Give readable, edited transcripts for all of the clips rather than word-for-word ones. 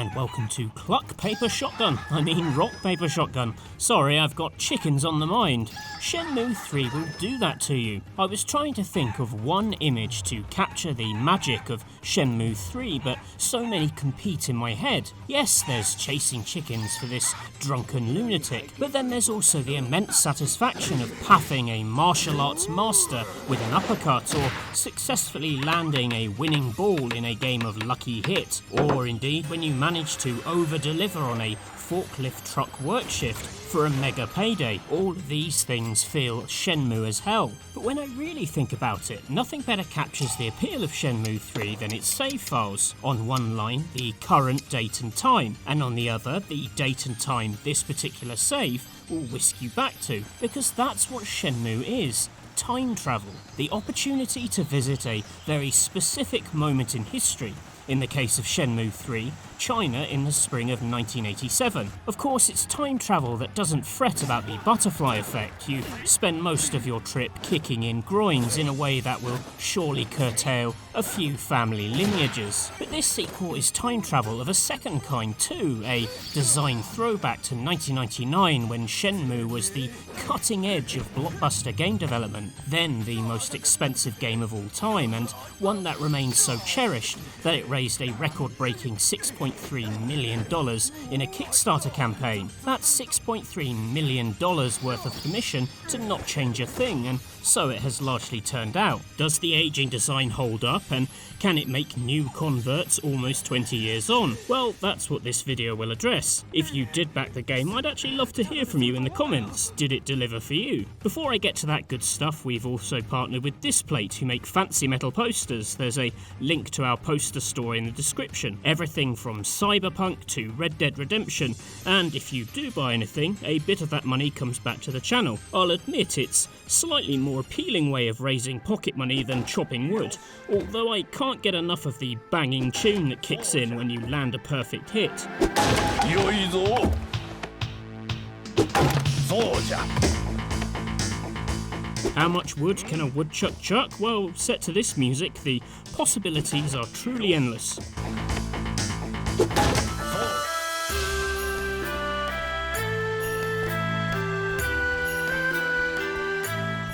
and welcome to Rock, Paper, Shotgun. Sorry, I've got chickens on the mind. Shenmue 3 will do that to you. I was trying to think of one image to capture the magic of Shenmue 3, but so many compete in my head. Yes, there's chasing chickens for this drunken lunatic, but then there's also the immense satisfaction of pathing a martial arts master with an uppercut, or successfully landing a winning ball in a game of Lucky Hit, or indeed when you manage to over-deliver on a forklift truck work shift for a mega payday. All of these things feel Shenmue as hell. But when I really think about it, nothing better captures the appeal of Shenmue 3 than its save files. On one line, the current date and time, and on the other, the date and time this particular save will whisk you back to, because that's what Shenmue is. Time travel. The opportunity to visit a very specific moment in history. In the case of Shenmue 3, China in the spring of 1987. Of course, it's time travel that doesn't fret about the butterfly effect. You spend most of your trip kicking in groins in a way that will surely curtail a few family lineages. But this sequel is time travel of a second kind too, a design throwback to 1999 when Shenmue was the cutting edge of blockbuster game development, then the most expensive game of all time, and one that remains so cherished that it raised a record-breaking $6.3 million in a Kickstarter campaign. That's $6.3 million worth of permission to not change a thing, and so it has largely turned out. Does the aging design hold up, and can it make new converts almost 20 years on? Well, that's what this video will address. If you did back the game, I'd actually love to hear from you in the comments. Did it deliver for you? Before I get to that good stuff, we've also partnered with Displate, who make fancy metal posters. There's a link to our poster store in the description. Everything from Cyberpunk to Red Dead Redemption, and if you do buy anything, a bit of that money comes back to the channel. I'll admit it's slightly more appealing way of raising pocket money than chopping wood, although I can't get enough of the banging tune that kicks in when you land a perfect hit. How much wood can a woodchuck chuck? Well, set to this music, the possibilities are truly endless.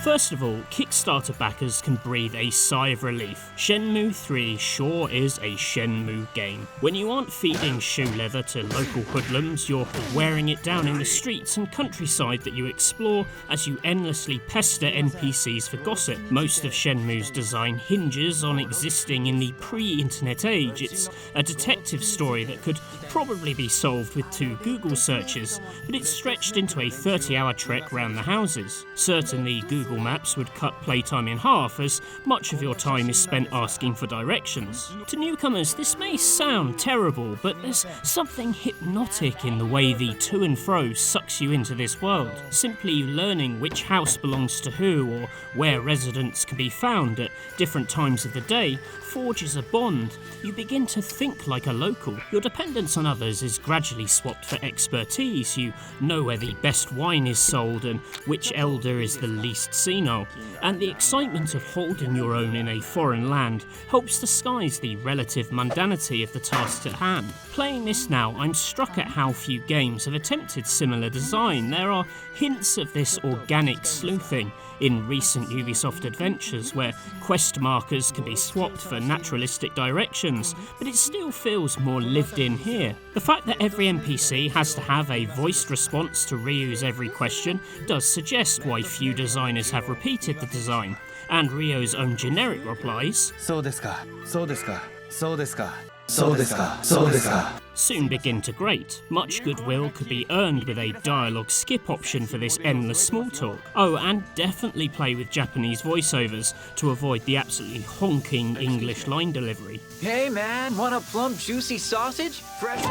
First of all, Kickstarter backers can breathe a sigh of relief. Shenmue 3 sure is a Shenmue game. When you aren't feeding shoe leather to local hoodlums, you're wearing it down in the streets and countryside that you explore as you endlessly pester NPCs for gossip. Most of Shenmue's design hinges on existing in the pre-internet age. It's a detective story that could probably be solved with 2 Google searches, but it's stretched into a 30-hour trek round the houses. Certainly, Google Maps would cut playtime in half, as much of your time is spent asking for directions. To newcomers, this may sound terrible, but there's something hypnotic in the way the to and fro sucks you into this world. Simply learning which house belongs to who, or where residents can be found at different times of the day, forges a bond. You begin to think like a local. Your dependence on others is gradually swapped for expertise. You know where the best wine is sold and which elder is the least senile. And the excitement of holding your own in a foreign land helps disguise the relative mundanity of the tasks at hand. Playing this now, I'm struck at how few games have attempted similar design. There are hints of this organic sleuthing in recent Ubisoft adventures, where quest markers can be swapped for naturalistic directions, but it still feels more lived in here. The fact that every NPC has to have a voiced response to reuse every question does suggest why few designers have repeated the design, and Ryo's own generic replies, "So desu ka, so desu ka, so desu ka, so desu ka, so desu ka," soon begin to grate. Much goodwill could be earned with a dialogue skip option for this endless small talk. Oh, and definitely play with Japanese voiceovers to avoid the absolutely honking English line delivery. Hey man, want a plump juicy sausage? Fresh.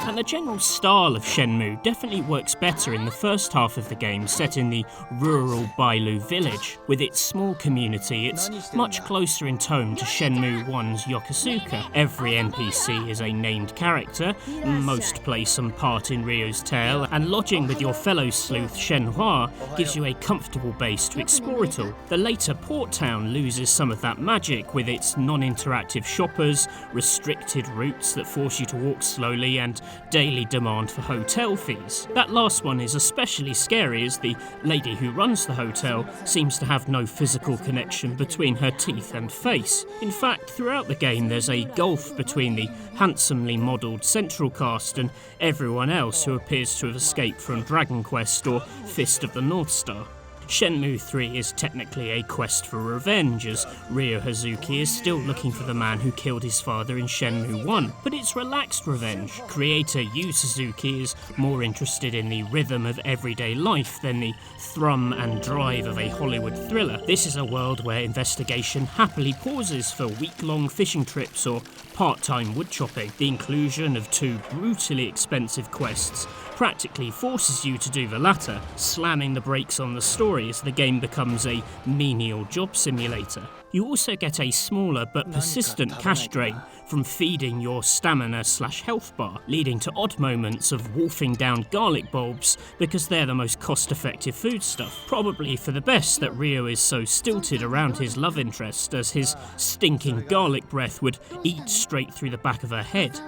And And the general style of Shenmue definitely works better in the first half of the game, set in the rural Bailu village. With its small community, it's much closer in tone to Shenmue 1's Yokosuka. Every NPC is a named character, most play some part in Ryo's tale, and lodging with your fellow sleuth Shenhua gives you a comfortable base to explore it all. The later port town loses some of that magic with its non-interactive shoppers, restricted routes that force you to walk slowly, and daily demand for hotel fees. That last one is especially scary as the lady who runs the hotel seems to have no physical connection between her teeth and face. In fact, throughout the game there's a gulf between the handsomely modelled central cast and everyone else who appears to have escaped from Dragon Quest or Fist of the North Star. Shenmue 3 is technically a quest for revenge, as Ryo Hazuki is still looking for the man who killed his father in Shenmue 1, but it's relaxed revenge. Creator Yu Suzuki is more interested in the rhythm of everyday life than the thrum and drive of a Hollywood thriller. This is a world where investigation happily pauses for week-long fishing trips or part-time wood chopping. The inclusion of 2 brutally expensive quests practically forces you to do the latter, slamming the brakes on the story as the game becomes a menial job simulator. You also get a smaller but persistent cash drain from feeding your stamina/health bar, leading to odd moments of wolfing down garlic bulbs because they're the most cost-effective foodstuff. Probably for the best that Ryo is so stilted around his love interest, as his stinking garlic breath would eat straight through the back of her head.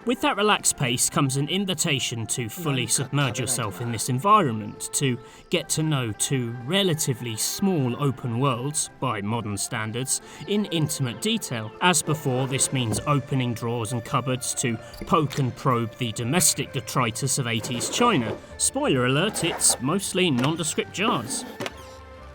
With that relaxed pace comes an invitation to fully submerge yourself in this environment, to get to know 2 relatively small open worlds, by modern standards, in intimate detail. As before, this means opening drawers and cupboards to poke and probe the domestic detritus of 80s China. Spoiler alert, it's mostly nondescript jars.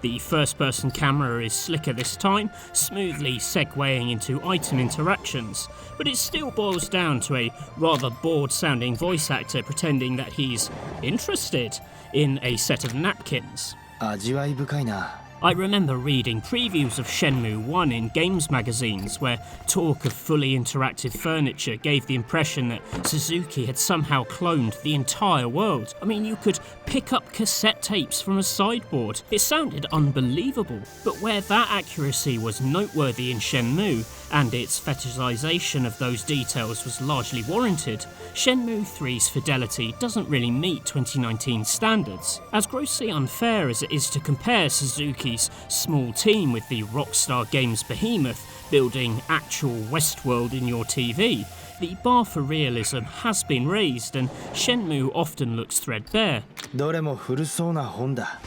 The first-person camera is slicker this time, smoothly segueing into item interactions, but it still boils down to a rather bored-sounding voice actor pretending that he's interested in a set of napkins. 味わい深いな。 I remember reading previews of Shenmue 1 in games magazines where talk of fully interactive furniture gave the impression that Suzuki had somehow cloned the entire world. I mean, you could pick up cassette tapes from a sideboard. It sounded unbelievable. But where that accuracy was noteworthy in Shenmue, and its fetishization of those details was largely warranted, Shenmue 3's fidelity doesn't really meet 2019 standards. As grossly unfair as it is to compare Suzuki's small team with the Rockstar Games behemoth building actual Westworld in your TV, the bar for realism has been raised and Shenmue often looks threadbare. どれも古そうな本だ。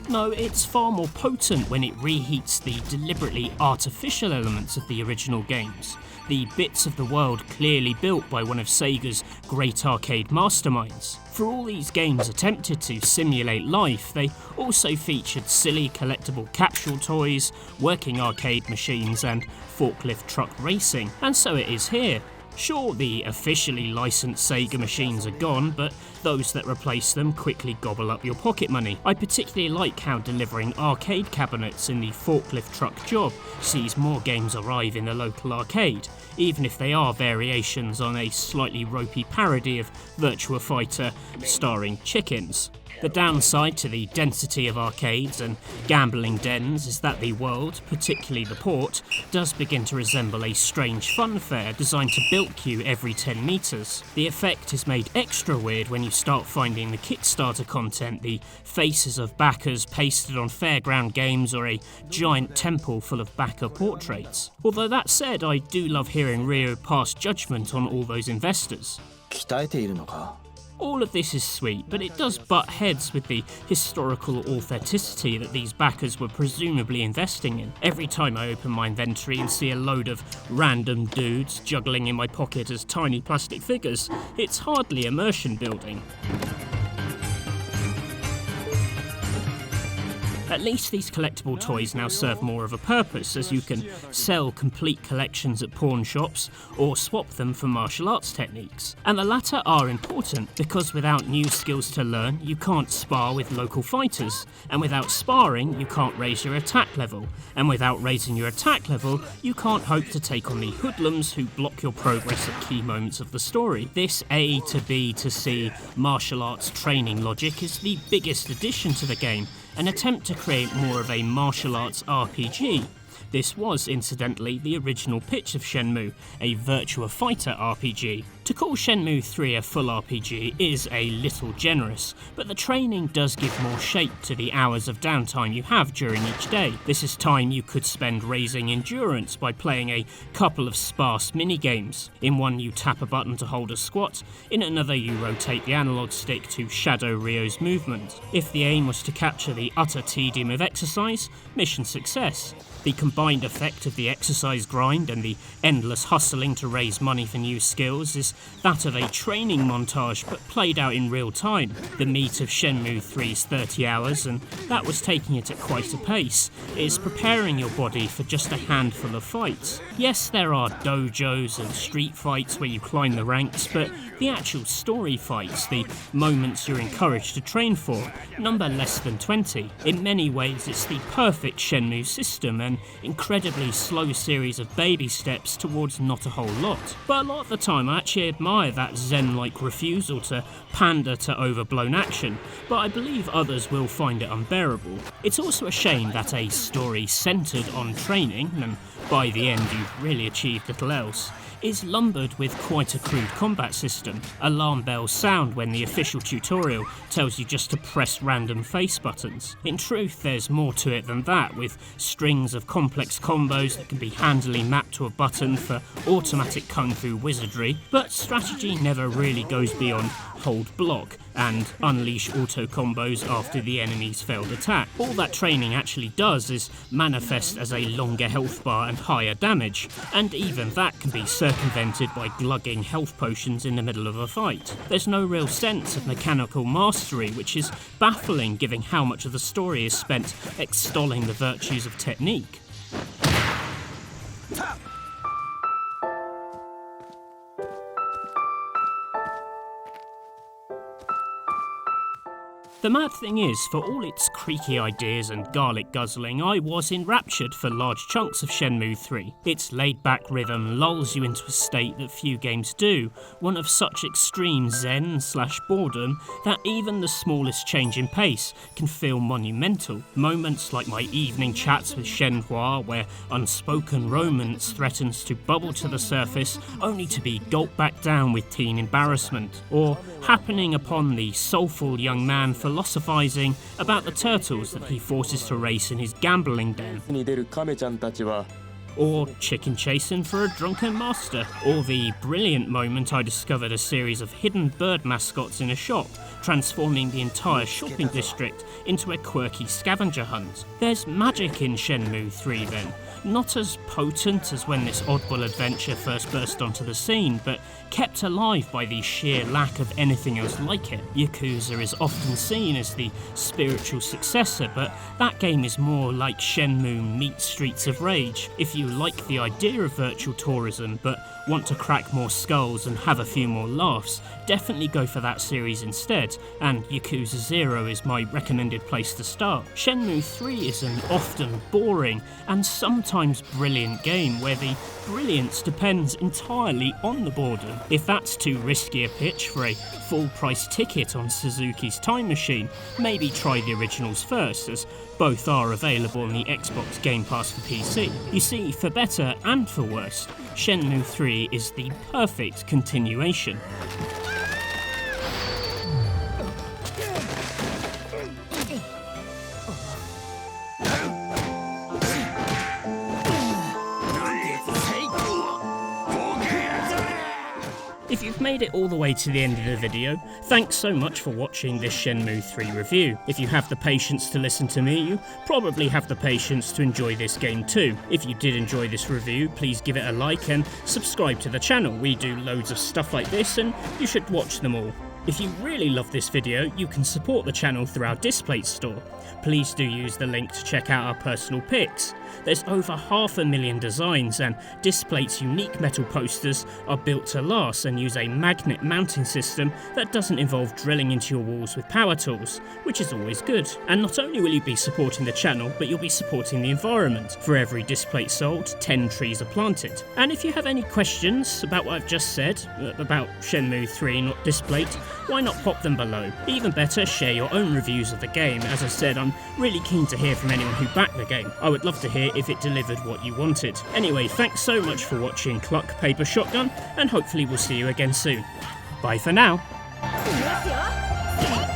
No, it's far more potent when it reheats the deliberately artificial elements of the original games, the bits of the world clearly built by one of Sega's great arcade masterminds. For all these games attempted to simulate life, they also featured silly collectible capsule toys, working arcade machines and forklift truck racing, and so it is here. Sure, the officially licensed Sega machines are gone, but those that replace them quickly gobble up your pocket money. I particularly like how delivering arcade cabinets in the forklift truck job sees more games arrive in the local arcade, even if they are variations on a slightly ropey parody of Virtua Fighter starring chickens. The downside to the density of arcades and gambling dens is that the world, particularly the port, does begin to resemble a strange fun fair designed to bilk you every 10 metres. The effect is made extra weird when you start finding the Kickstarter content, the faces of backers pasted on fairground games or a giant temple full of backer portraits. Although that said, I do love hearing Ryo pass judgment on all those investors. 鍛えているのか? All of this is sweet, but it does butt heads with the historical authenticity that these backers were presumably investing in. Every time I open my inventory and see a load of random dudes juggling in my pocket as tiny plastic figures, it's hardly immersion building. At least these collectible toys now serve more of a purpose, as you can sell complete collections at pawn shops or swap them for martial arts techniques. And the latter are important because without new skills to learn, you can't spar with local fighters, and without sparring, you can't raise your attack level, and without raising your attack level, you can't hope to take on the hoodlums who block your progress at key moments of the story. This A to B to C martial arts training logic is the biggest addition to the game, an attempt to create more of a martial arts RPG. This was, incidentally, the original pitch of Shenmue, a Virtua Fighter RPG. To call Shenmue 3 a full RPG is a little generous, but the training does give more shape to the hours of downtime you have during each day. This is time you could spend raising endurance by playing a couple of sparse minigames. In one you tap a button to hold a squat, in another you rotate the analog stick to shadow Ryo's movement. If the aim was to capture the utter tedium of exercise, mission success. The combined effect of the exercise grind and the endless hustling to raise money for new skills is that of a training montage, but played out in real time. The meat of Shenmue 3's 30 hours, and that was taking it at quite a pace, is preparing your body for just a handful of fights. Yes, there are dojos and street fights where you climb the ranks, but the actual story fights, the moments you're encouraged to train for, number less than 20. In many ways, it's the perfect Shenmue system, an incredibly slow series of baby steps towards not a whole lot. But a lot of the time I actually admire that zen-like refusal to pander to overblown action, but I believe others will find it unbearable. It's also a shame that a story centred on training, and by the end you've really achieved little else, is lumbered with quite a crude combat system. Alarm bells sound when the official tutorial tells you just to press random face buttons. In truth, there's more to it than that, with strings of complex combos that can be handily mapped to a button for automatic kung fu wizardry, but strategy never really goes beyond hold block and unleash auto combos after the enemy's failed attack. All that training actually does is manifest as a longer health bar and higher damage, and even that can be circumvented by glugging health potions in the middle of a fight. There's no real sense of mechanical mastery, which is baffling given how much of the story is spent extolling the virtues of technique. The mad thing is, for all its creaky ideas and garlic guzzling, I was enraptured for large chunks of Shenmue 3. Its laid-back rhythm lulls you into a state that few games do, one of such extreme zen/boredom that even the smallest change in pace can feel monumental. Moments like my evening chats with Shenhua, where unspoken romance threatens to bubble to the surface only to be gulped back down with teen embarrassment, or happening upon the soulful young man philosophizing about the turtles that he forces to race in his gambling den, or chicken chasing for a drunken master, or the brilliant moment I discovered a series of hidden bird mascots in a shop, transforming the entire shopping district into a quirky scavenger hunt. There's magic in Shenmue 3 then, not as potent as when this oddball adventure first burst onto the scene, but kept alive by the sheer lack of anything else like it. Yakuza is often seen as the spiritual successor, but that game is more like Shenmue meets Streets of Rage. If you like the idea of virtual tourism, but want to crack more skulls and have a few more laughs, definitely go for that series instead, and Yakuza 0 is my recommended place to start. Shenmue 3 is an often boring and sometimes brilliant game where the brilliance depends entirely on the boredom. If that's too risky a pitch for a full price ticket on Suzuki's Time Machine, maybe try the originals first, as both are available on the Xbox Game Pass for PC. You see, for better and for worse, Shenmue 3 is the perfect continuation. If you've made it all the way to the end of the video, thanks so much for watching this Shenmue 3 review. If you have the patience to listen to me, you probably have the patience to enjoy this game too. If you did enjoy this review, please give it a like and subscribe to the channel. We do loads of stuff like this and you should watch them all. If you really love this video, you can support the channel through our Displate store. Please do use the link to check out our personal picks. There's over 500,000 designs, and Displate's unique metal posters are built to last and use a magnet mounting system that doesn't involve drilling into your walls with power tools, which is always good. And not only will you be supporting the channel, but you'll be supporting the environment. For every Displate sold, 10 trees are planted. And if you have any questions about what I've just said, about Shenmue 3 not Displate, why not pop them below? Even better, share your own reviews of the game. As I said, I'm really keen to hear from anyone who backed the game. I would love to hear if it delivered what you wanted. Anyway, thanks so much for watching Cluck Paper Shotgun, and hopefully we'll see you again soon. Bye for now. いきますよ。